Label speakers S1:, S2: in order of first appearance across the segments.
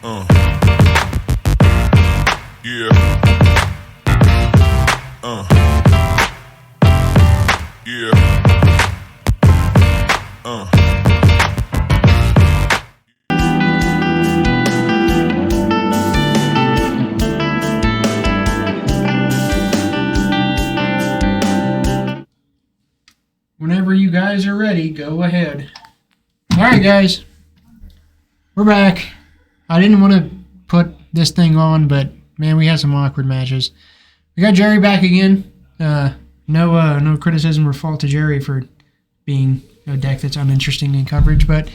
S1: Yeah. Yeah.
S2: Whenever you guys are ready, go ahead. Alright, guys. We're back. I didn't want to put this thing on, but man, we had some awkward matches. We got Jerry back again. No criticism or fault to Jerry for being a deck that's uninteresting in coverage, but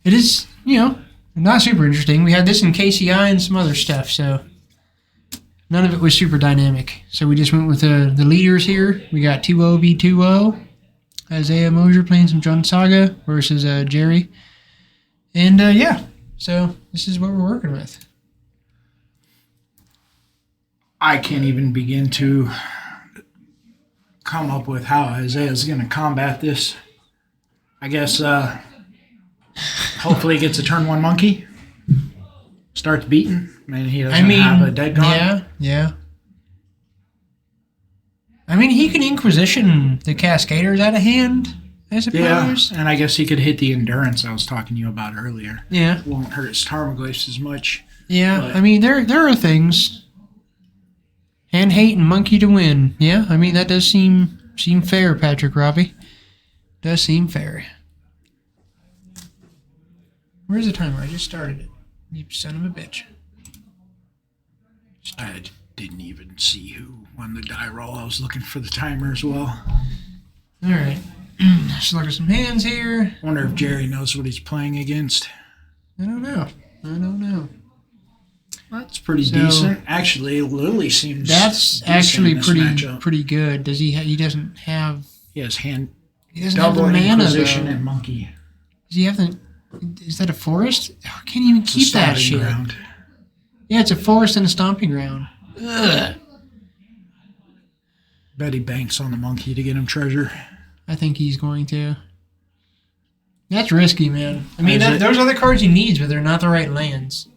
S2: it is, not super interesting. We had this in KCI and some other stuff, so none of it was super dynamic. So we just went with the leaders here. We got 2-0 v 2-0. Isaiah Mosier playing some John Saga versus Jerry. And so this is what we're working with.
S3: I can't even begin to come up with how Isaiah's going to combat this. I guess hopefully he gets a turn one monkey. Starts beating. He doesn't have a dead card.
S2: Yeah. I mean, he can Inquisition the Cascaders out of hand, I suppose.
S3: Yeah, and I guess he could hit the Endurance I was talking to you about earlier.
S2: Yeah.
S3: It won't hurt his Tarmogoyfs as much.
S2: Yeah,
S3: but
S2: there are things. Hand hate and monkey to win. Yeah, that does seem fair, Patrick Robbie. Does seem fair. Where's the timer? I just started it. You son of a bitch.
S3: I didn't even see who won the die roll. I was looking for the timer as well.
S2: All right. Let's look at some hands here.
S3: I wonder if Jerry knows what he's playing against.
S2: I don't know.
S3: That's pretty decent. Actually, Lily seems
S2: that's
S3: decent
S2: actually
S3: in this matchup.
S2: pretty good. Does he? He doesn't have.
S3: He has hand.
S2: He doesn't
S3: double
S2: have the mana
S3: Inquisition
S2: though.
S3: and monkey.
S2: Does he have the? Is that a forest? Oh, I can't even keep that shit.
S3: Ground.
S2: Yeah, it's a forest and a stomping ground. Ugh.
S3: Bet he banks on the monkey to get him treasure.
S2: I think he's going to. That's risky, man. Those are the cards he needs, but they're not the right lands.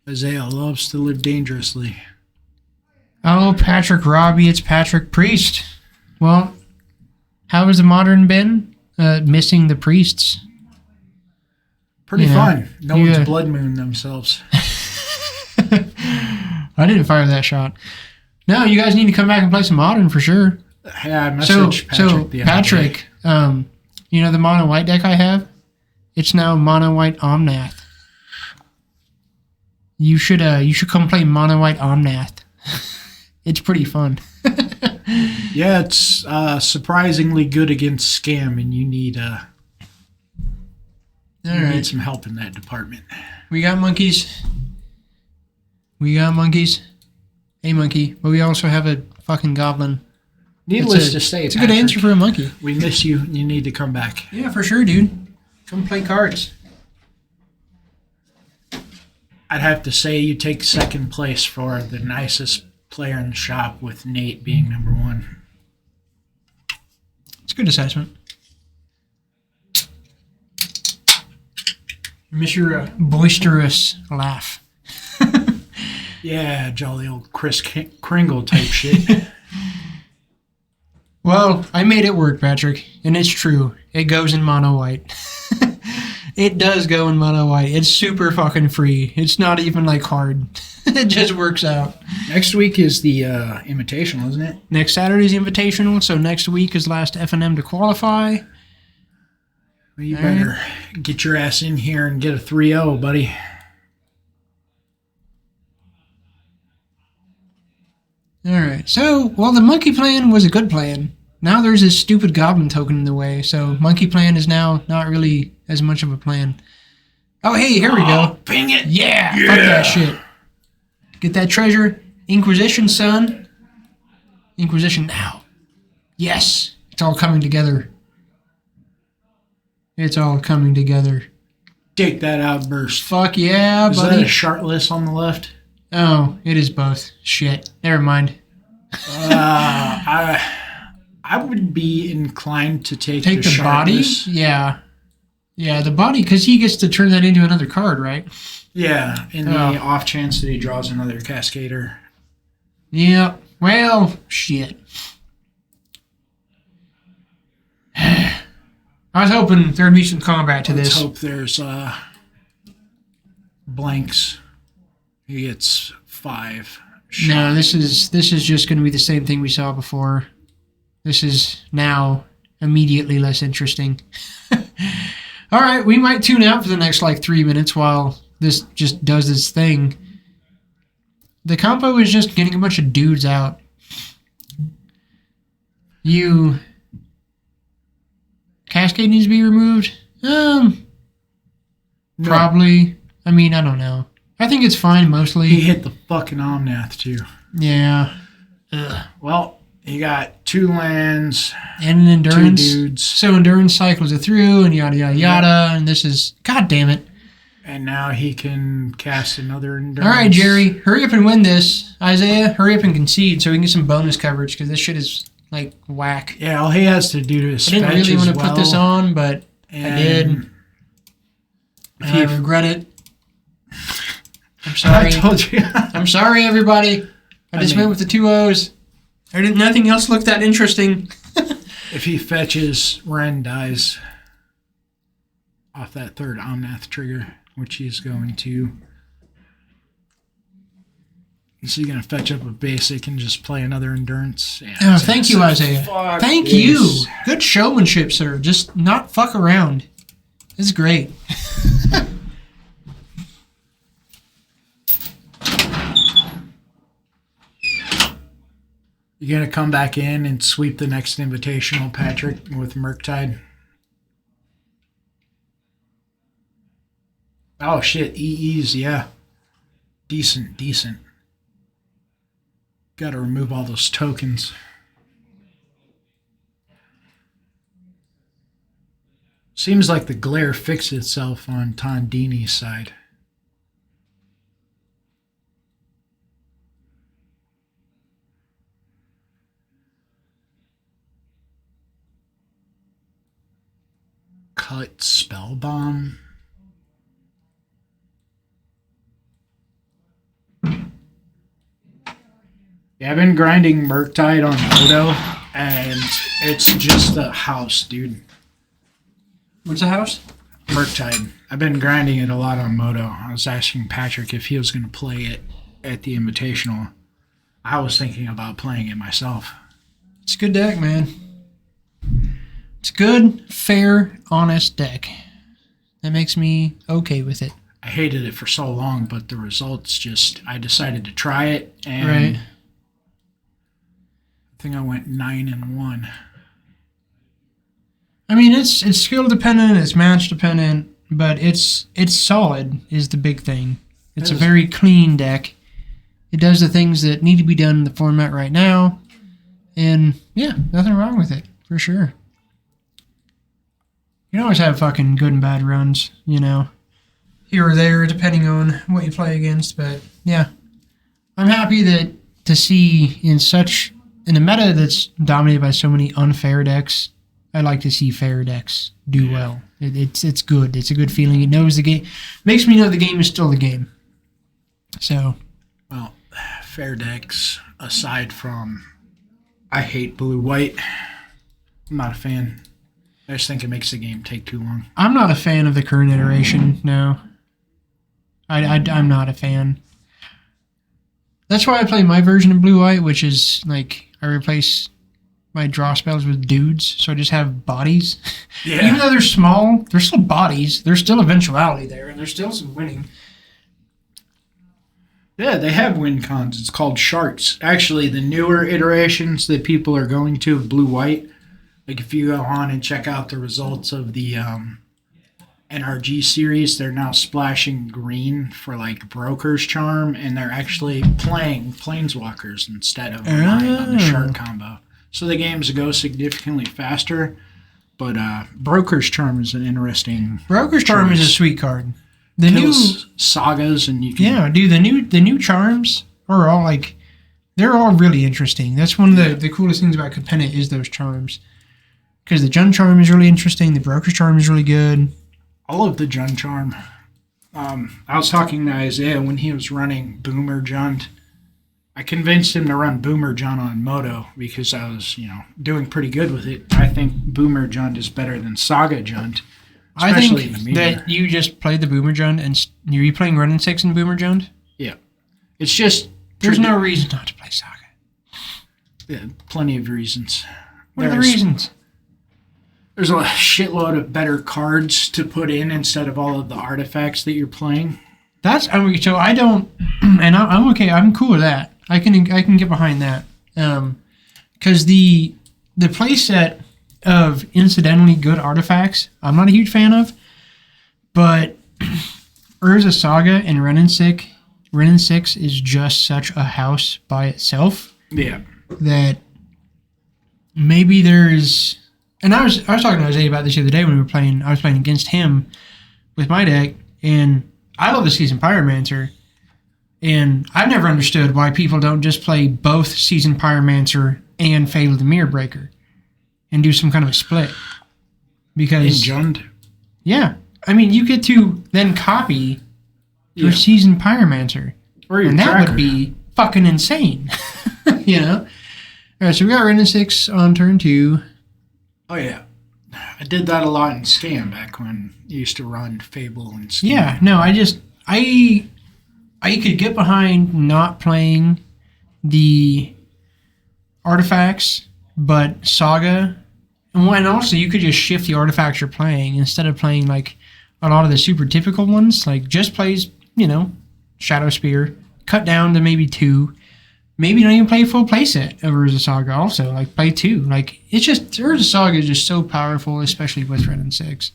S3: Isaiah loves to live dangerously.
S2: Oh, Patrick Robbie, it's Patrick Priest. Well, how has the Modern been? Missing the priests.
S3: Pretty fun. No one's blood moon themselves.
S2: I didn't fire that shot. No, you guys need to come back and play some Modern for sure.
S3: Yeah, I messaged Patrick the other day.
S2: The mono white deck I have? It's now mono white Omnath. You should come play mono white Omnath. It's pretty fun.
S3: Yeah, it's surprisingly good against scam, and you need need some help in that department.
S2: We got monkeys. A monkey, but we also have a fucking goblin.
S3: Needless to say,
S2: it's a good answer for a monkey.
S3: We miss you. You need to come back.
S2: Yeah, for sure, dude. Come play cards.
S3: I'd have to say you take second place for the nicest player in the shop, with Nate being number one.
S2: It's a good assessment. I miss your boisterous laugh.
S3: Yeah, jolly old Kris Kringle type shit.
S2: Well, I made it work, Patrick, and it's true. It goes in mono white. It does go in mono white. It's super fucking free. It's not even hard. It just works out.
S3: Next week is the Invitational, isn't it?
S2: Next Saturday's Invitational, so next week is last F&M to qualify.
S3: Well, you better get your ass in here and get a 3-0, buddy.
S2: Alright, so, the monkey plan was a good plan. Now there's this stupid goblin token in the way, so monkey plan is now not really as much of a plan. Oh, hey, here we go.
S3: Ping it!
S2: Yeah! Fuck that shit. Get that treasure. Inquisition, son. Inquisition now. Yes! It's all coming together. It's all coming together.
S3: Take that outburst.
S2: Fuck yeah, buddy.
S3: Is that a Shartless on the left?
S2: Oh, it is both. Shit. Never mind.
S3: I would be inclined to take the
S2: body?
S3: Shartless.
S2: Yeah. Yeah, the body, because he gets to turn that into another card, right?
S3: Yeah, in the off chance that he draws another Cascader.
S2: Yeah, well, shit. I was hoping there'd be some combat to
S3: Let's
S2: this.
S3: hope there's blanks. He gets 5 shots.
S2: No, this is just going to be the same thing we saw before. This is now immediately less interesting. All right, we might tune out for the next 3 minutes while this just does its thing. The compo is just getting a bunch of dudes out. Cascade needs to be removed?
S3: No.
S2: Probably. I mean, I don't know. I think it's fine mostly.
S3: He hit the fucking Omnath too.
S2: Yeah.
S3: Well, he got 2 lands
S2: And an endurance.
S3: 2 dudes.
S2: So endurance cycles it through and yada yada yada. And this is, god damn it.
S3: And now he can cast another endurance.
S2: All right, Jerry, hurry up and win this. Isaiah, hurry up and concede so we can get some bonus coverage because this shit is whack.
S3: Yeah, all he has to do is
S2: I didn't
S3: fetch
S2: really want
S3: as
S2: to put this on, but I did. I regret it. I'm sorry.
S3: I told you.
S2: I'm sorry, everybody. I just went with the 2 O's. Nothing else looked that interesting.
S3: If he fetches, Ren dies off that 3rd Omnath trigger, which he's going to. Is he going to fetch up a basic and just play another endurance? Yeah,
S2: Oh, thank you, Isaiah. Thank you. Good showmanship, sir. Just not fuck around. It's great.
S3: You going to come back in and sweep the next invitational, Patrick, with Murktide? Oh, shit. EEs, yeah. Decent. Got to remove all those tokens. Seems like the glare fixed itself on Tondini's side. Cut Spellbomb. Yeah, I've been grinding Murktide on Moto, and it's just a house, dude.
S2: What's the house?
S3: Murktide. I've been grinding it a lot on Moto. I was asking Patrick if he was going to play it at the Invitational. I was thinking about playing it myself.
S2: It's a good deck, man. It's a good, fair, honest deck. That makes me okay with it.
S3: I hated it for so long, but the results just... I decided to try it, and...
S2: Right.
S3: I think I went 9-1.
S2: I mean, it's skill dependent, it's match dependent, but it's solid is the big thing. It's a very clean deck. It does the things that need to be done in the format right now, and yeah, nothing wrong with it for sure. You can always have fucking good and bad runs, here or there, depending on what you play against. But yeah, I'm happy to see in a meta that's dominated by so many unfair decks. I like to see fair decks do well. It's good. It's a good feeling. It knows the game. Makes me know the game is still the game. So,
S3: well, fair decks aside from, I hate blue-white. I'm not a fan. I just think it makes the game take too long.
S2: I'm not a fan of the current iteration. No, I'm not a fan. That's why I play my version of blue-white, which is I replace my draw spells with dudes, so I just have bodies.
S3: Yeah.
S2: Even though they're small, they're still bodies. There's still eventuality there, and there's still some winning.
S3: Yeah, they have win cons. It's called sharks. Actually, the newer iterations that people are going to of blue-white, if you go on and check out the results of the NRG series, they're now splashing green for Broker's Charm, and they're actually playing Planeswalkers instead of relying on the shark combo. So the games go significantly faster, but Broker's Charm is an interesting
S2: Broker's Charm is a sweet card. The
S3: Kills sagas, and you can...
S2: Yeah, dude, the new charms are all they're all really interesting. That's one of the coolest things about Capenna is those charms. Because the Jund Charm is really interesting, the Broker's Charm is really good.
S3: All of the Jund Charm. I was talking to Isaiah when he was running Boomer Jund. I convinced him to run Boomer Jund on Moto because I was, doing pretty good with it. I think Boomer Jund is better than Saga Jund.
S2: I think that you just played the Boomer Jund and you're playing Run and 6 in Boomer Jund?
S3: Yeah. It's just...
S2: There's no reason not to play Saga.
S3: Yeah, plenty of reasons.
S2: What are the reasons?
S3: There's a shitload of better cards to put in instead of all of the artifacts that you're playing.
S2: So I don't... And I'm okay. I'm cool with that. I can get behind that. Because the playset of incidentally good artifacts, I'm not a huge fan of. But Urza Saga and Ren and 6 is just such a house by itself.
S3: Yeah.
S2: That maybe there's... And I was talking to Isaiah about this the other day when we were playing. I was playing against him with my deck, and I love the Seasoned Pyromancer. And I've never understood why people don't just play both Seasoned Pyromancer and Fatal the Mirror Breaker and do some kind of a split. Because...
S3: In Jund?
S2: Yeah. I mean, you get to then copy your Seasoned Pyromancer.
S3: Or your
S2: and that
S3: tracker.
S2: would be fucking insane. All right, so we got Ren and 6 on turn 2.
S3: Oh, yeah. I did that a lot in Scam back when you used to run Fable and Scam.
S2: Yeah, no, I could get behind not playing the artifacts, but Saga, and also you could just shift the artifacts you're playing instead of playing like a lot of the super typical ones. Like just plays, Shadow Spear, cut down to maybe 2. Maybe don't even play a full playset of Urza Saga also. Like play 2. Like it's just Urza Saga is just so powerful, especially with Ren and 6.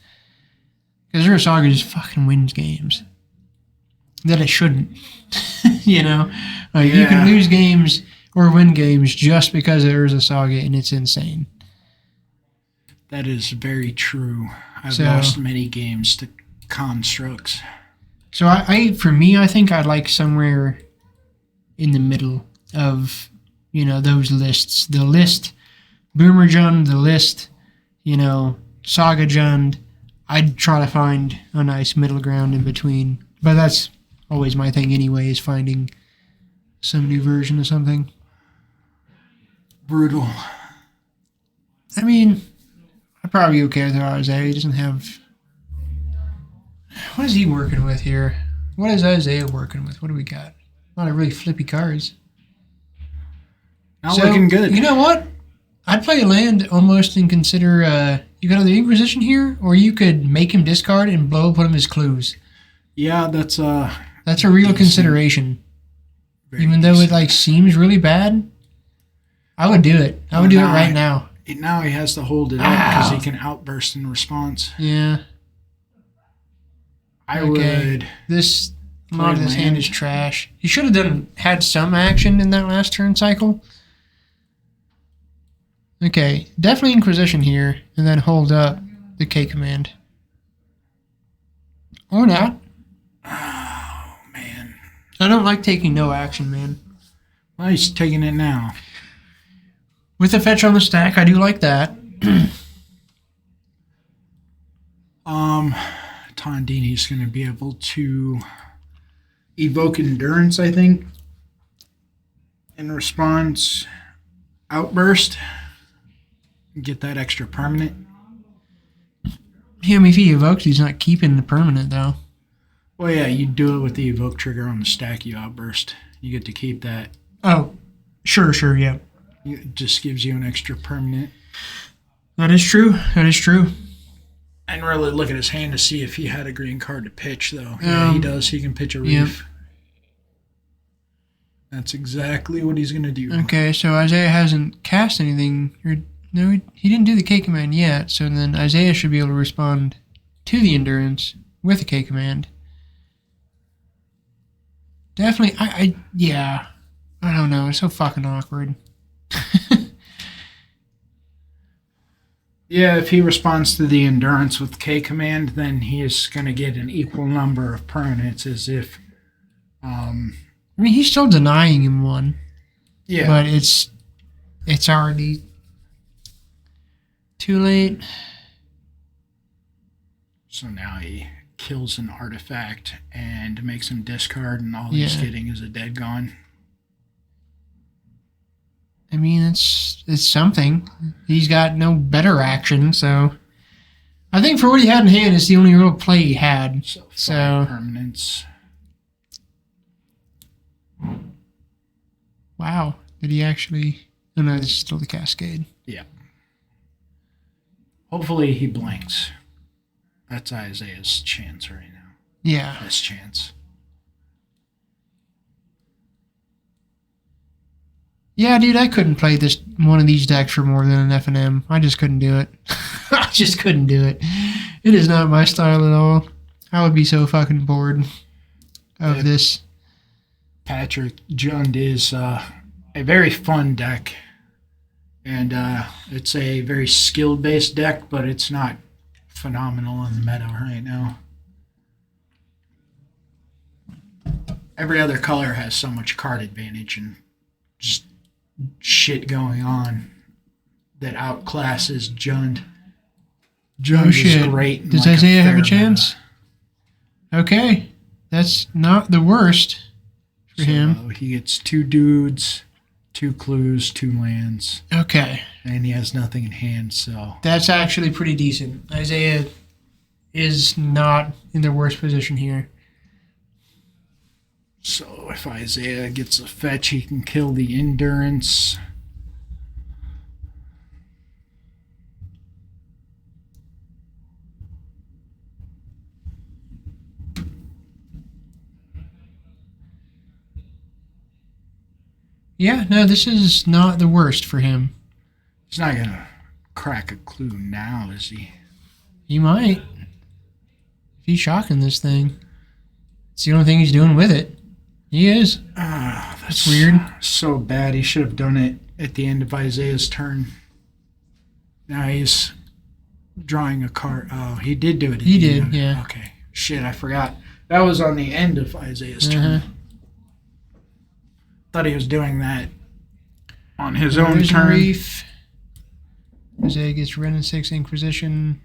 S2: Because Urza Saga just fucking wins games. That it shouldn't. You can lose games or win games just because of Urza Saga, and it's insane.
S3: That is very true. I've lost many games to constructs.
S2: So I think I'd like somewhere in the middle of, those lists. The list, Boomer Jund, the list, Saga Jund. I'd try to find a nice middle ground in between. But that's always my thing anyway, is finding some new version of something.
S3: Brutal.
S2: I mean, I'd probably be okay with Isaiah. He doesn't have... What is he working with here? What is Isaiah working with? What do we got? A lot of really flippy cards.
S3: Not looking good.
S2: You know what? I'd play a land almost and consider... you got the Inquisition here, or you could make him discard and blow up one of his clues.
S3: Yeah, that's a
S2: real consideration. Even though it seems really bad, I would do it. I would do it right now.
S3: Now he has to hold it up because he can outburst in response.
S2: Yeah.
S3: I would.
S2: A lot of this hand is trash. He should have had some action in that last turn cycle. Okay, definitely Inquisition here, and then hold up the K command. Or not.
S3: Oh, man.
S2: I don't like taking no action, man.
S3: Well, he's taking it now.
S2: With the fetch on the stack, I do like that.
S3: Tondini's going to be able to evoke Endurance, I think. In response, Outburst. Get that extra permanent.
S2: Yeah, I mean, if he evokes, he's not keeping the permanent, though.
S3: Well, yeah, you do it with the evoke trigger on the stack, you outburst. You get to keep that.
S2: Oh, sure, yeah.
S3: It just gives you an extra permanent.
S2: That is true.
S3: I didn't really look at his hand to see if he had a green card to pitch, though. Yeah, he does. He can pitch a reef. Yep. That's exactly what he's going to do.
S2: Okay, so Isaiah hasn't cast anything. No, he didn't do the K command yet, so then Isaiah should be able to respond to the Endurance with the K command. Definitely, I don't know. It's so fucking awkward.
S3: Yeah, if he responds to the Endurance with K command, then he is going to get an equal number of permanents as if...
S2: I mean, he's still denying him one.
S3: Yeah.
S2: But it's already too late.
S3: So now he kills an artifact and makes him discard, and all he's getting is a dead gone.
S2: I mean, it's something. He's got no better action, so I think for what he had in hand, it's the only real play he had.
S3: So permanents.
S2: Wow, did he actually? Oh no, this is still the Cascade.
S3: Yeah. Hopefully he blinks. That's Isaiah's chance right now.
S2: Yeah.
S3: Best chance.
S2: Yeah, dude, I couldn't play this one of these decks for more than an F&M. I just couldn't do it. I just couldn't do it. It is not my style at all. I would be so fucking bored of this.
S3: Patrick Jund is a very fun deck. And it's a very skill-based deck, but it's not phenomenal in the meta right now. Every other color has so much card advantage and just shit going on that outclasses Jund. Jund is great.
S2: Does Isaiah have a chance? Okay. That's not the worst for him.
S3: He gets 2 dudes, 2 clues, 2 lands.
S2: Okay.
S3: And he has nothing in hand, so...
S2: That's actually pretty decent. Isaiah is not in the worst position here.
S3: So if Isaiah gets a fetch, he can kill the Endurance.
S2: Yeah, no, this is not the worst for him.
S3: He's not going to crack a clue now, is he?
S2: He might. If he's shocking this thing. It's the only thing he's doing with it. He is.
S3: That's
S2: weird.
S3: So bad. He should have done it at the end of Isaiah's turn. Now he's drawing a card. Oh, he did do it.
S2: He did, yeah.
S3: Okay. Shit, I forgot. That was on the end of Isaiah's turn. Thought he was doing that on his own turn.
S2: Reef. Isaiah gets Ren and 6 Inquisition.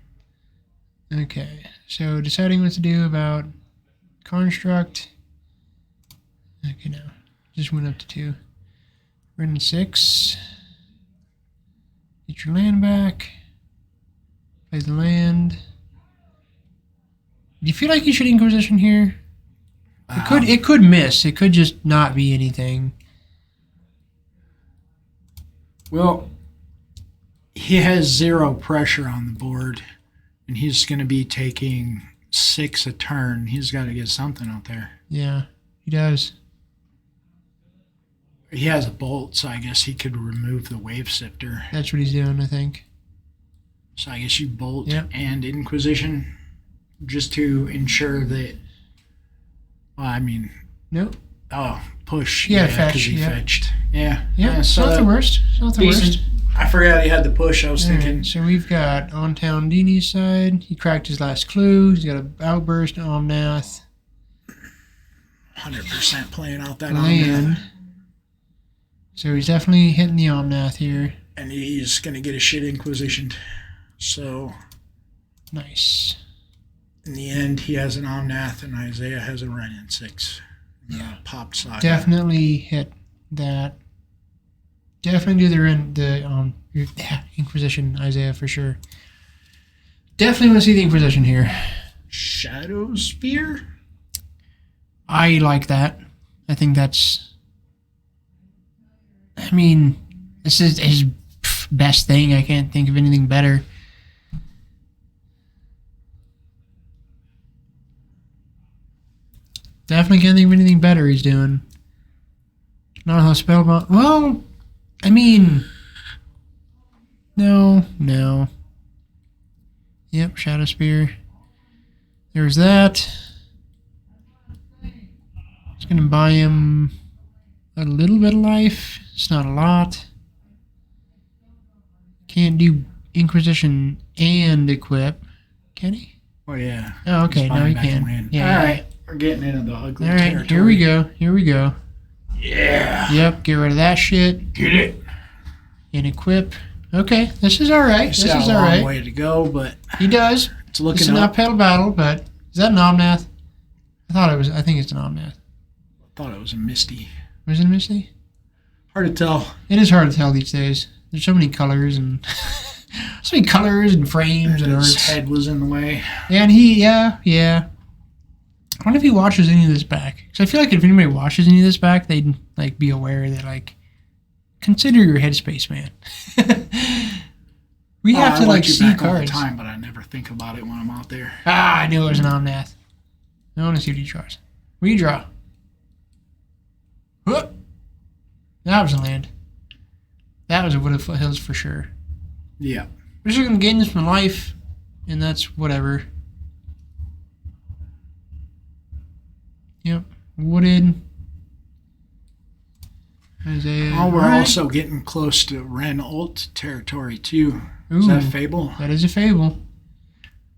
S2: Okay, so deciding what to do about Construct. Okay, no. Just went up to 2. Ren and 6. Get your land back. Play the land. Do you feel like you should Inquisition here? It could miss. It could just not be anything.
S3: Well, he has 0 pressure on the board, and he's going to be taking 6 a turn. He's got to get something out there.
S2: Yeah, he does.
S3: He has a bolt, so I guess he could remove the Wave Sifter.
S2: That's what he's doing, I think.
S3: So I guess you bolt and Inquisition just to ensure that... Well, I mean...
S2: Nope.
S3: Oh, push.
S2: Yeah,
S3: fetch.
S2: Because
S3: he fetched. Yeah.
S2: Yeah, it's not the worst. It's not the
S3: decent.
S2: worst.
S3: I forgot he had the push. I was thinking...
S2: So we've got On Town Dini's side. He cracked his last clue. He's got an Outburst, Omnath.
S3: 100% playing out that
S2: land.
S3: Omnath.
S2: So he's definitely hitting the Omnath here.
S3: And he's going to get a shit Inquisitioned. So...
S2: Nice.
S3: In the end, he has an Omnath, and Isaiah has a Ren in 6.
S2: Yeah.
S3: Popped Saga.
S2: Definitely hit that. Definitely do the Inquisition, Isaiah, for sure. Definitely want to see the Inquisition here.
S3: Shadow Spear?
S2: I like that. I think that's... I mean, this is his best thing. I can't think of anything better. Definitely can't think of anything better he's doing. Not how Spellbound... Well, I mean... No. Yep, Shadow Spear. There's that. It's going to buy him a little bit of life. It's not a lot. Can't do Inquisition and equip. Can he?
S3: Oh, yeah.
S2: Oh, okay. Now he can. Yeah.
S3: All right. We're getting into the ugly
S2: All right.
S3: territory.
S2: Here we go.
S3: Yeah.
S2: Yep. Get rid of that shit.
S3: Get it.
S2: And equip. Okay. This is all right. This is all
S3: got a long
S2: right.
S3: way to go, but
S2: He does.
S3: It's looking
S2: It's an
S3: up.
S2: uphill battle, but is that an Omnath? I think it's an Omnath.
S3: Thought it was a Misty.
S2: Was it a Misty?
S3: Hard to tell.
S2: It is hard to tell these days. There's so many colors and frames and
S3: His
S2: arts.
S3: head was in the way.
S2: Yeah, and yeah. I wonder if he watches any of this back. Because I feel like if anybody watches any of this back, they'd like be aware that like consider your headspace, man. We have to
S3: I
S2: like
S3: watch you
S2: see
S3: back all the
S2: cards.
S3: time, but I never think about it when I'm out there.
S2: I knew it was an Omnath. I want to see what he draws. What do you draw? Whoop. That was a land. That was a Wood of Foothills for sure.
S3: Yeah.
S2: We're just going to gain this from life, and that's whatever. Yep. Wooded. Isaiah.
S3: Oh, we're
S2: Alright.
S3: also getting close to Ren Ult territory, too.
S2: Ooh,
S3: Is that Fable?
S2: That is a Fable.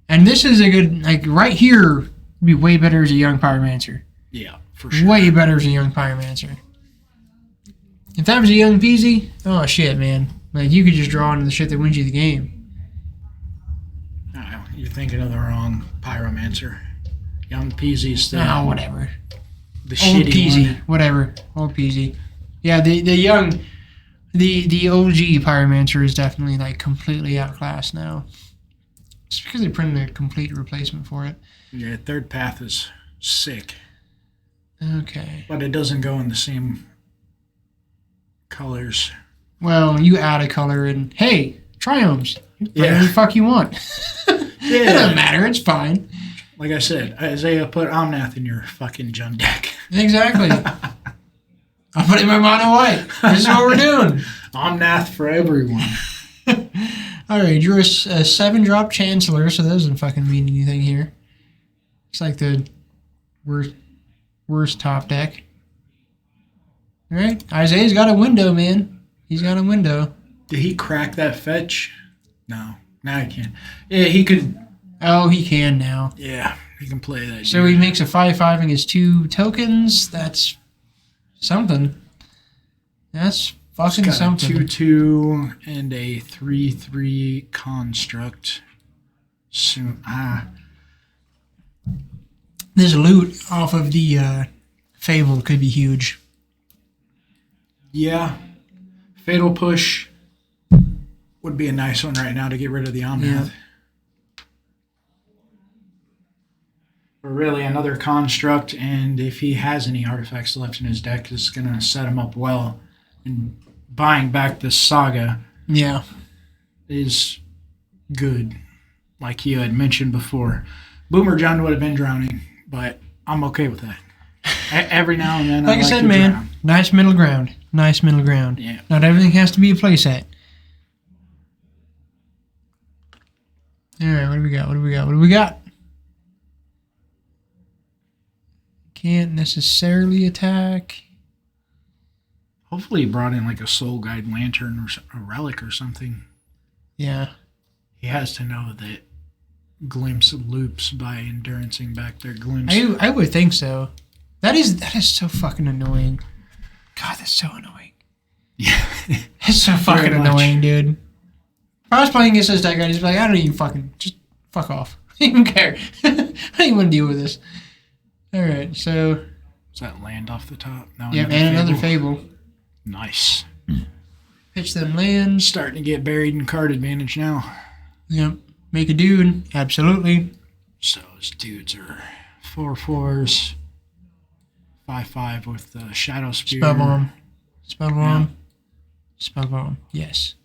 S2: And this is a good, like, right here would be way better as a young Pyromancer.
S3: Yeah, for sure.
S2: Way better as a young Pyromancer. If that was a young Peasy, oh shit, man. Like, you could just draw into the shit that wins you the game.
S3: Oh, you're thinking of the wrong Pyromancer. Young Peasy's the,
S2: Oh, whatever.
S3: the
S2: Old
S3: shitty
S2: Peasy.
S3: one.
S2: Whatever. Old Peasy. Yeah, the young... The OG Pyromancer is definitely, like, completely outclassed now. Just because they printed a complete replacement for it.
S3: Yeah, Third Path is sick.
S2: Okay.
S3: But it doesn't go in the same colors.
S2: Well, you add a color and, hey, triomes. Put
S3: Yeah.
S2: whatever the fuck you want. It doesn't
S3: Yeah.
S2: matter. It's fine.
S3: Like I said, Isaiah, put Omnath in your fucking Jund deck.
S2: Exactly. I'm putting my mono white. This is what we're doing.
S3: Omnath for everyone.
S2: All right, you're a 7-drop Chancellor, so that doesn't fucking mean anything here. It's like the worst top deck. All right, Isaiah's got a window, man. He's got a window.
S3: Did he crack that fetch? No. Now he can. Yeah, he could.
S2: Oh, he can now.
S3: Yeah, he can play that.
S2: So he makes a 5/5 and gets 2 tokens. That's something. That's fucking
S3: got
S2: something.
S3: a 2/2 and a 3/3 construct. Soon.
S2: This loot off of the Fable could be huge.
S3: Yeah. Fatal Push would be a nice one right now to get rid of the Omnath.
S2: Yeah.
S3: But really, another construct, and if he has any artifacts left in his deck, it's going to set him up well. And buying back the Saga
S2: Yeah.
S3: is good, like you had mentioned before. Boomer John would have been drowning, but I'm okay with that. Every now and then,
S2: Like I said,
S3: to
S2: man,
S3: drown.
S2: nice middle ground. Nice middle ground.
S3: Yeah.
S2: Not everything has to be a playset. All right, what do we got? What do we got? What do we got? Can't necessarily attack.
S3: Hopefully, he brought in like a Soul Guide Lantern or a relic or something.
S2: Yeah.
S3: He has to know that Glimpse loops by endurancing back their Glimpse.
S2: I would think so. That is so fucking annoying. God, that's so annoying.
S3: Yeah.
S2: It's so fucking
S3: Very much.
S2: annoying, dude. If I was playing against this deck, I'd just be like, I don't even fucking, just fuck off. I don't even care. I don't even want to deal with this. Alright, so,
S3: Does that land off the top? No,
S2: yeah, and another Fable.
S3: Nice.
S2: Pitch them lands.
S3: Starting to get buried in card advantage now.
S2: Yep. Make a dude. Absolutely.
S3: So his dudes are 4/4s, 5/5 with the Shadow Spear.
S2: Spell bomb. Spell bomb. Spell bomb. Yes.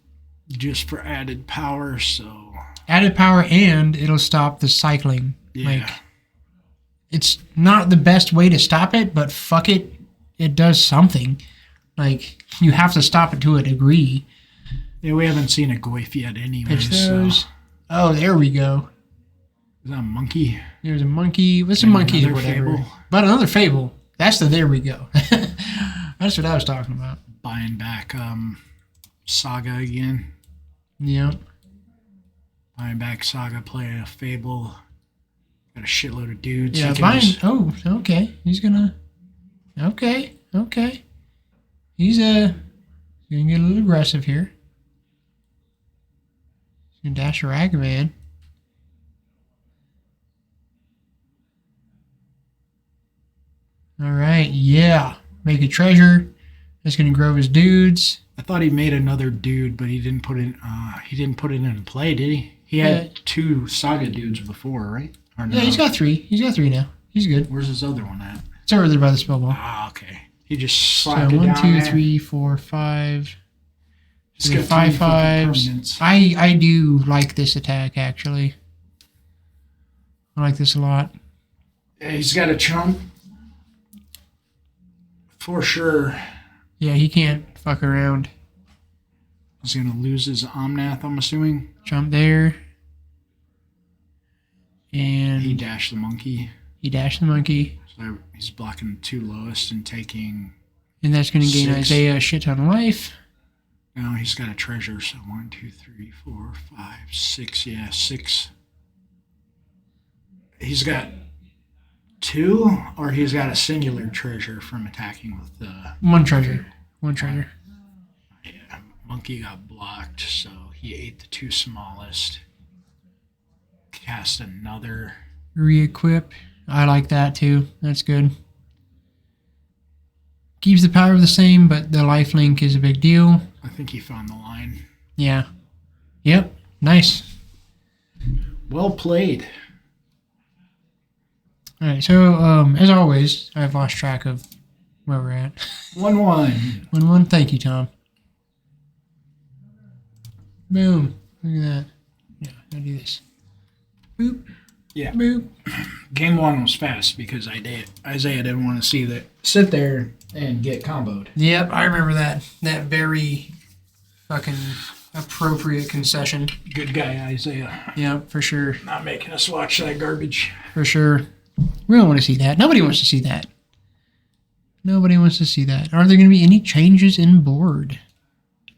S3: Just for added power, so
S2: Added power and it'll stop the cycling.
S3: yeah.
S2: Like, it's not the best way to stop it, but fuck it. It does something. Like, you have to stop it to a degree.
S3: Yeah, we haven't seen a Goyf yet anyway.
S2: Pitch
S3: So.
S2: those. Oh, there we go.
S3: Is that a monkey?
S2: There's a monkey. What's a
S3: And
S2: monkey or
S3: another
S2: whatever?
S3: Fable.
S2: But another Fable. That's the there we go. That's what I was talking about.
S3: Buying back Saga again.
S2: Yep.
S3: Buying back Saga, playing a Fable. Got a shitload of dudes.
S2: Yeah,
S3: He can
S2: buying.
S3: just-
S2: Oh, okay. He's gonna. Okay. He's gonna get a little aggressive here. He's gonna dash a Ragavan. All right, yeah. Make a treasure. That's gonna grow his dudes.
S3: I thought he made another dude, but he didn't put it. He didn't put it in play, did he? He had 2 Saga dudes before, right? Or no?
S2: Yeah, he's got 3. He's got 3 now. He's good.
S3: Where's his other one at?
S2: It's over there by the spell ball.
S3: Ah, okay. He just
S2: So
S3: slapped it
S2: 1,
S3: down
S2: 2,
S3: there.
S2: 3, 4, 5.
S3: He's
S2: So
S3: got
S2: 5
S3: 5
S2: 5s.
S3: permanents.
S2: I do like this attack actually. I like this a lot.
S3: Yeah, he's got a chump for sure.
S2: Yeah, he can't fuck around.
S3: He's gonna lose his Omnath, I'm assuming.
S2: Jump there. And
S3: He dashed the monkey.
S2: he dashed the monkey.
S3: So he's blocking the 2 lowest and taking.
S2: And that's going to gain
S3: 6.
S2: Isaiah a shit ton of life.
S3: No, he's got a treasure. So 1, 2, 3, 4, 5, 6. Yeah, 6. He's got 2, or he's got a singular treasure from attacking with the.
S2: One treasure. One treasure.
S3: Yeah, monkey got blocked, so he ate the 2 smallest. Cast another.
S2: Re-equip. I like that too. That's good. Keeps the power the same, but the life link is a big deal.
S3: I think he found the line.
S2: Yeah. Yep. Nice.
S3: Well played.
S2: All right. So, as always, I've lost track of where we're at.
S3: 1-1.
S2: 1-1. Thank you, Tom. Boom. Look at that. Yeah, I'll do this. Boop.
S3: Yeah.
S2: Boop.
S3: Game 1 was fast because Isaiah didn't want to see that sit there and get comboed.
S2: Yep, I remember that. That very fucking appropriate concession.
S3: Good guy, Isaiah.
S2: Yep, for sure.
S3: Not making us watch that garbage.
S2: For sure. We don't want to see that. Nobody wants to see that. Nobody wants to see that. Are there going to be any changes in board?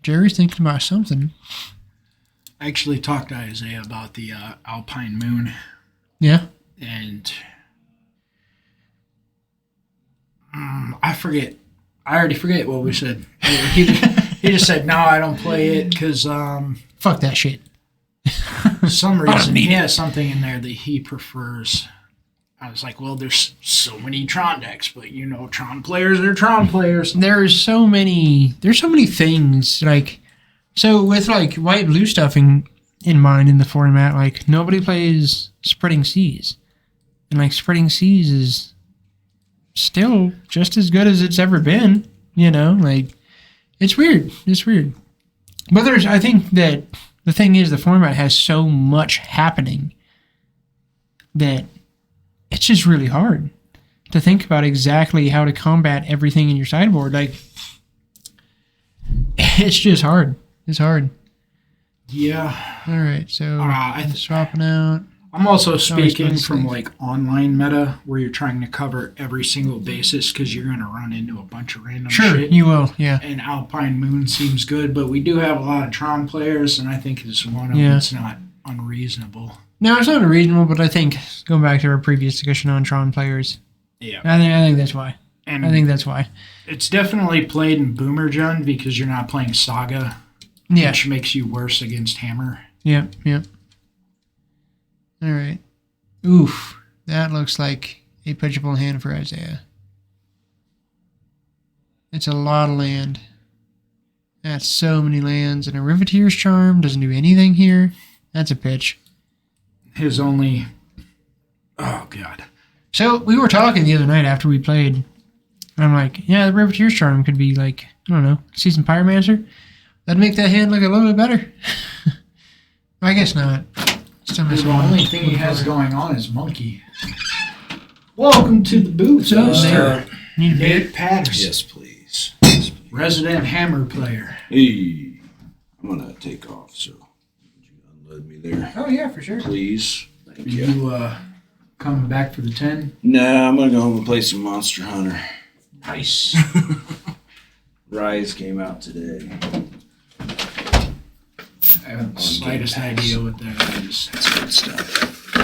S2: Jerry's thinking about something.
S3: I actually talked to Isaiah about the Alpine Moon,
S2: Yeah?
S3: and I forget. I already forget what we said. He just said, no, I don't play it because
S2: Fuck that shit.
S3: for some reason he has something in there that he prefers. I was like, well, there's so many Tron decks, but you know, Tron players are Tron players.
S2: There's so many things, like, so with like white blue stuff in mind in the format, like nobody plays Spreading Seas. And like Spreading Seas is still just as good as it's ever been, you know, like it's weird. It's weird. But I think that the thing is the format has so much happening that it's just really hard to think about exactly how to combat everything in your sideboard. Like, it's just hard. It's hard.
S3: Yeah.
S2: All right, so
S3: I
S2: swapping out.
S3: I'm also
S2: always
S3: speaking
S2: fun
S3: from
S2: stuff.
S3: like online meta where you're trying to cover every single basis because you're going to run into a bunch of random
S2: Sure,
S3: shit.
S2: you will. Yeah,
S3: And Alpine Moon seems good, but we do have a lot of Tron players, and I think it's one of them
S2: Yeah.
S3: that's not unreasonable.
S2: no, it's not unreasonable, but I think going back to our previous discussion on Tron players,
S3: Yeah.
S2: I think that's why.
S3: And
S2: I think that's why.
S3: it's definitely played in Boomerjun because you're not playing Saga,
S2: Yeah,
S3: which makes you worse against Hammer.
S2: yeah. All right. Oof, that looks like a pitchable hand for Isaiah. It's a lot of land. That's so many lands, and a Riveteer's Charm doesn't do anything here. That's a pitch.
S3: His only. Oh, God.
S2: So we were talking the other night after we played. And I'm like, yeah, the Riveteer's Charm could be like, I don't know, Season Pyromancer. That'd make that hand look a little bit better. I guess not. Still
S3: The
S2: missing
S3: only
S2: one.
S3: thing he has going on is Monkey. Welcome to the booth,
S2: So,
S3: Mr.
S2: Need a beer?
S3: Nate Patterson,
S1: Yes, please. Yes, please.
S3: resident Hammer player.
S1: Hey, I'm gonna take off. So, would you unload me there,
S2: Oh, yeah, for sure.
S1: please? Thank
S3: Are
S1: you.
S3: you coming back for the 10?
S1: Nah, I'm gonna go home and play some Monster Hunter.
S3: Nice.
S1: Rise came out today.
S3: I haven't the
S1: On
S3: slightest
S1: Game Pass.
S3: idea what that is.
S1: That's good stuff.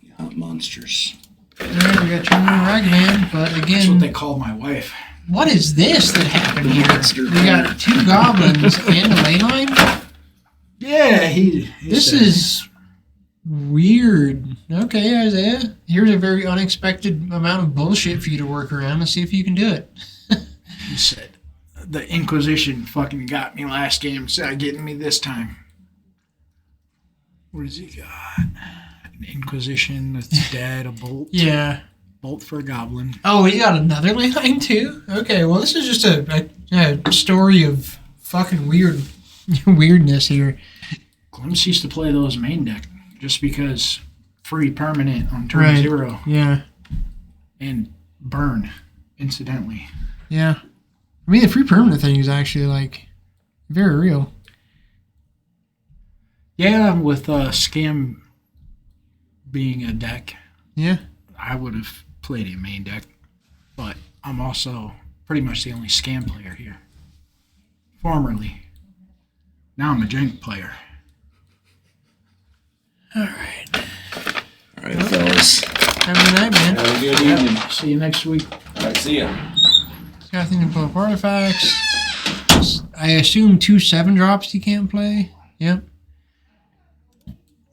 S1: You hunt monsters.
S2: All right, we got Charmer and Ragman, but
S3: That's
S2: again,
S3: what they call my wife.
S2: what is this that happened here?
S1: Monster
S2: We got 2 goblins and a ley line.
S3: Yeah, he
S2: This
S3: said-
S2: is weird. Okay, Isaiah. Here's a very unexpected amount of bullshit for you to work around. Let's see if you can do it.
S3: He said, the Inquisition fucking got me last game, so getting me this time. What has he got? An Inquisition that's dead, a bolt.
S2: Yeah.
S3: Bolt for a goblin.
S2: Oh, he got another ley line too? Okay, well, this is just a story of fucking weirdness here.
S3: Glimpse used to play those main deck just because free permanent on turn
S2: Right.
S3: 0
S2: Yeah.
S3: and burn, incidentally.
S2: Yeah. I mean, the free permanent thing is actually, like, very real.
S3: Yeah, with Scam being a deck,
S2: Yeah.
S3: I would have played a main deck, but I'm also pretty much the only Scam player here. Formerly. Now I'm a Jank player.
S2: All right.
S1: All right, fellas.
S2: Have a good night, man.
S1: Have a good evening.
S3: See you next week.
S1: All right, see ya.
S2: Got thing to pull up artifacts. I assume 2 7-drops you can't play. Yep.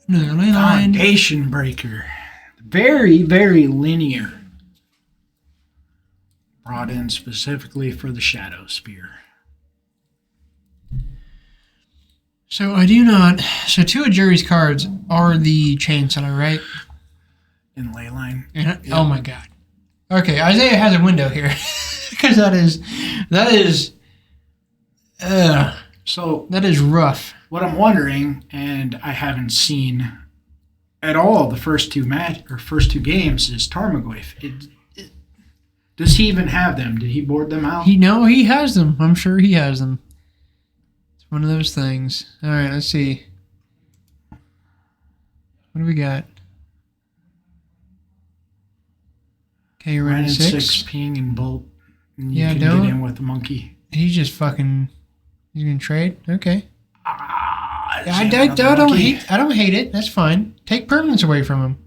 S2: Another ley line.
S3: Foundation Breaker. Very, very linear. Brought in specifically for the Shadow Spear.
S2: So I do not. So 2 of Jerry's cards are the Chancellor, right?
S3: In Leyline.
S2: And, oh my god. Okay, Isaiah has a window here. Because that is rough.
S3: What I'm wondering, and I haven't seen at all the first two games, is Tarmogoyf. Does he even have them? Did he board them out?
S2: He has them. I'm sure he has them. It's one of those things. All right, let's see. What do we got? Okay, you're running 6.
S3: Ping and bolt. And you
S2: Yeah,
S3: can
S2: don't.
S3: get in with the monkey.
S2: He's just fucking. He's gonna trade. Okay.
S3: Does
S2: I
S3: he have another
S2: don't
S3: monkey?
S2: hate. I don't hate it. That's fine. Take permanence away from him.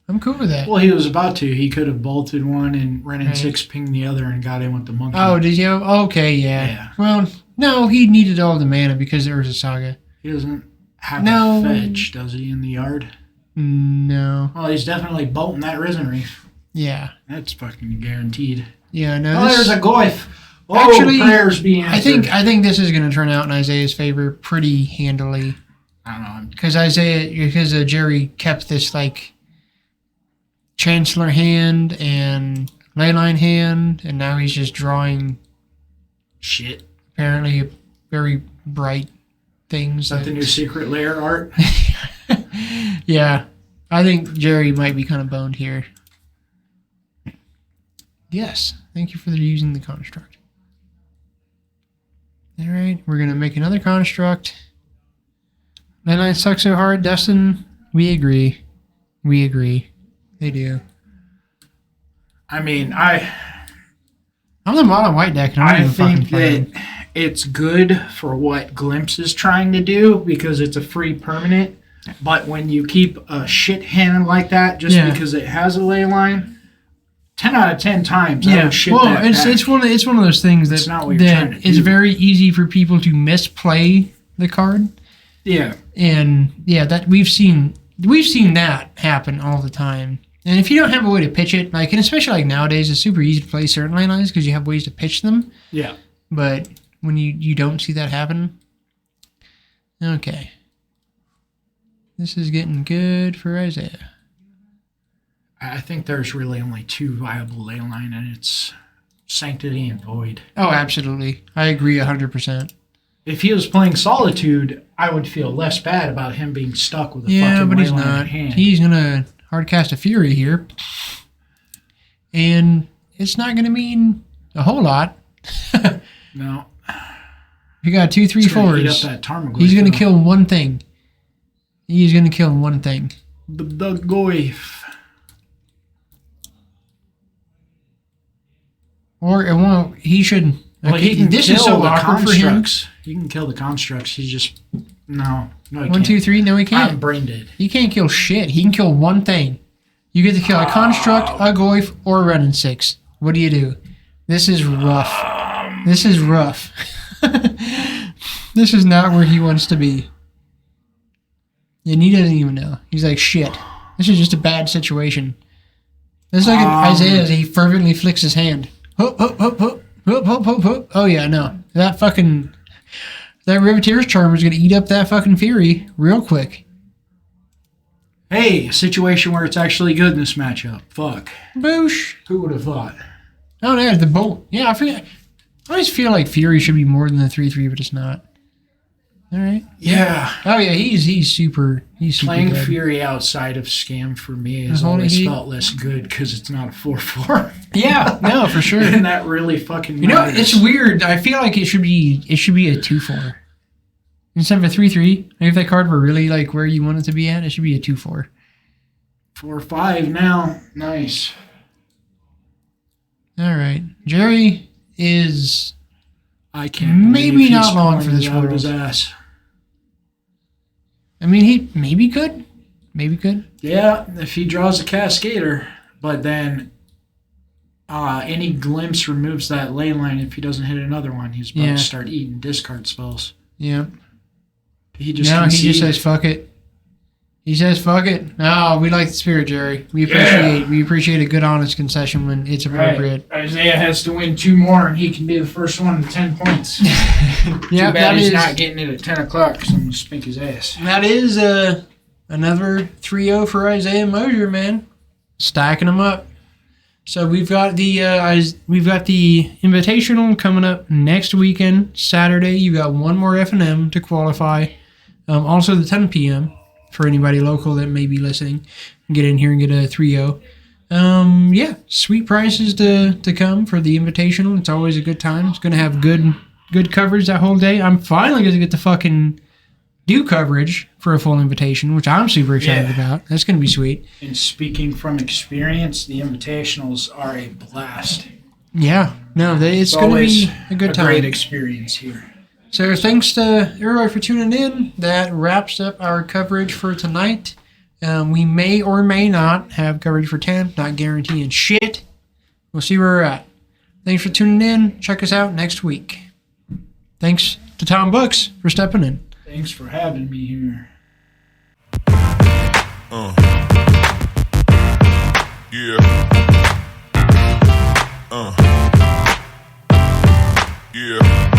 S2: I'm cool with that.
S3: Well, he was about to. He could have bolted one and ran in
S2: Right.
S3: 6, pinged the other, and got in with the monkey.
S2: Oh, did you? Okay, yeah.
S3: Yeah.
S2: Well, no, he needed all the mana because there was a Saga.
S3: He doesn't have
S2: No.
S3: a fetch, does he, in the yard?
S2: No.
S3: Well, he's definitely bolting that Risen Reef.
S2: Yeah.
S3: That's fucking guaranteed.
S2: Yeah. No.
S3: Oh,
S2: this-
S3: there's a Goyf. Oh,
S2: Actually,
S3: prayers being answered.
S2: I think this is going to turn out in Isaiah's favor pretty handily
S3: I don't know.
S2: because Jerry kept this like Chancellor hand and Leyline hand, and now he's just drawing
S3: Shit.
S2: apparently very bright things.
S3: Is that the new secret layer art?
S2: Yeah, I think Jerry might be kind of boned here. Yes, thank you for using the construct. All right, we're gonna make another construct. Leyline sucks so hard, Dustin. We agree. We agree. They do.
S3: I mean,
S2: I'm the mono white deck, and I'm
S3: I
S2: even fucking
S3: think
S2: playing.
S3: that it's good for what Glimpse is trying to do because it's a free permanent. But when you keep a shit hand like that just
S2: Yeah.
S3: because it has a ley line, 10 out of 10 times I
S2: Yeah,
S3: would shit
S2: well,
S3: that
S2: it's
S3: back.
S2: it's one of those things
S3: It's
S2: that
S3: not what you're trying to
S2: it's
S3: do.
S2: very easy for people to misplay the card.
S3: Yeah.
S2: And yeah, that we've seen that happen all the time. And if you don't have a way to pitch it, like, and especially like nowadays, it's super easy to play certain ley lines because you have ways to pitch them.
S3: Yeah.
S2: But when you don't see that happen, okay, this is getting good for Isaiah.
S3: I think there's really only 2 viable ley line, and it's Sanctity and Void.
S2: Oh, absolutely, I agree 100%.
S3: If he was playing Solitude, I would feel less bad about him being stuck with a
S2: Yeah,
S3: fucking
S2: but he's
S3: ley line
S2: not.
S3: in hand.
S2: He's gonna hardcast a Fury here, and it's not gonna mean a whole lot.
S3: No.
S2: You got 2, 3,
S3: He's gonna eat
S2: 4s.
S3: up that Tarmogoyf,
S2: He's gonna
S3: though.
S2: kill one thing. He's gonna kill one thing.
S3: the Goyf.
S2: Or it won't. He should.
S3: Well,
S2: okay,
S3: he can
S2: this
S3: kill
S2: is so
S3: the
S2: awkward for him.
S3: constructs. He can kill the constructs. He's just no, he
S2: 1,
S3: can't.
S2: 2, 3. No, he
S3: I'm
S2: can't.
S3: brain dead.
S2: He can't kill shit. He can kill one thing. You get to kill a construct, a Goyf, or a Red and 6. What do you do? This is rough. This is rough. This is not where he wants to be. And he doesn't even know. He's like, shit. This is just a bad situation. This is like Isaiah as he fervently flicks his hand. Hoop, hoop, hoop, hoop, hoop, hoop, hoop, hoop. Oh yeah, no. That Riveteer's Charm is going to eat up that fucking Fury real quick.
S3: Hey, a situation where it's actually good in this matchup. Fuck.
S2: Boosh.
S3: Who would have thought?
S2: Oh, yeah, the bolt. Yeah, I always feel like Fury should be more than the 3/3, but it's not. All right.
S3: Yeah.
S2: Oh yeah, he's super
S3: Playing
S2: good.
S3: Fury outside of Scam for me has
S2: Holy
S3: always
S2: heat.
S3: felt less good because it's not a 4/4.
S2: Yeah, no, for sure.
S3: And that really fucking
S2: You know,
S3: matters.
S2: it's weird. I feel like it should be a 2/4 instead of a 3/3. If that card were really like where you want it to be at, it should be a 2/4.
S3: 4/5 now. Nice.
S2: All right, Jerry is
S3: I can't
S2: maybe
S3: believe
S2: not
S3: he's
S2: long
S3: pulling
S2: for this
S3: it out of his
S2: world.
S3: ass.
S2: I mean, he maybe could.
S3: Yeah, if he draws a Cascader, but then any glimpse removes that ley line if he doesn't hit another one. He's about
S2: Yeah.
S3: to start eating discard spells.
S2: Yeah.
S3: He just
S2: No, he just
S3: conceded.
S2: says fuck it. He says fuck it. No, we like the spirit, Jerry. We appreciate a good, honest concession when it's appropriate.
S3: Right. Isaiah has to win 2 more, and he can be the first one to 10 points.
S2: Yeah,
S3: Too bad
S2: that
S3: he's
S2: is
S3: not getting it at 10 o'clock because I'm going to spank his ass.
S2: that is another 3-0 for Isaiah Mosier, man. Stacking them up. So we've got the invitational coming up next weekend, Saturday. You got one more F&M to qualify. Also the 10 p.m. for anybody local that may be listening. Get in here and get a 3-0. Yeah, sweet prices to come for the invitational. It's always a good time. It's going to have good coverage that whole day. I'm finally going to get to fucking do coverage for a full invitation, which I'm super excited about. That's going to be sweet.
S3: And speaking from experience, the invitationals are a blast.
S2: Yeah, no, it's going to be a good time.
S3: Great experience here.
S2: So thanks to everybody for tuning in. That wraps up our coverage for tonight. We may or may not have coverage for 10. Not guaranteeing shit. We'll see where we're at. Thanks for tuning in. Check us out next week. Thanks to Tom Books for stepping in.
S3: Thanks for having me here.
S4: Yeah. Yeah.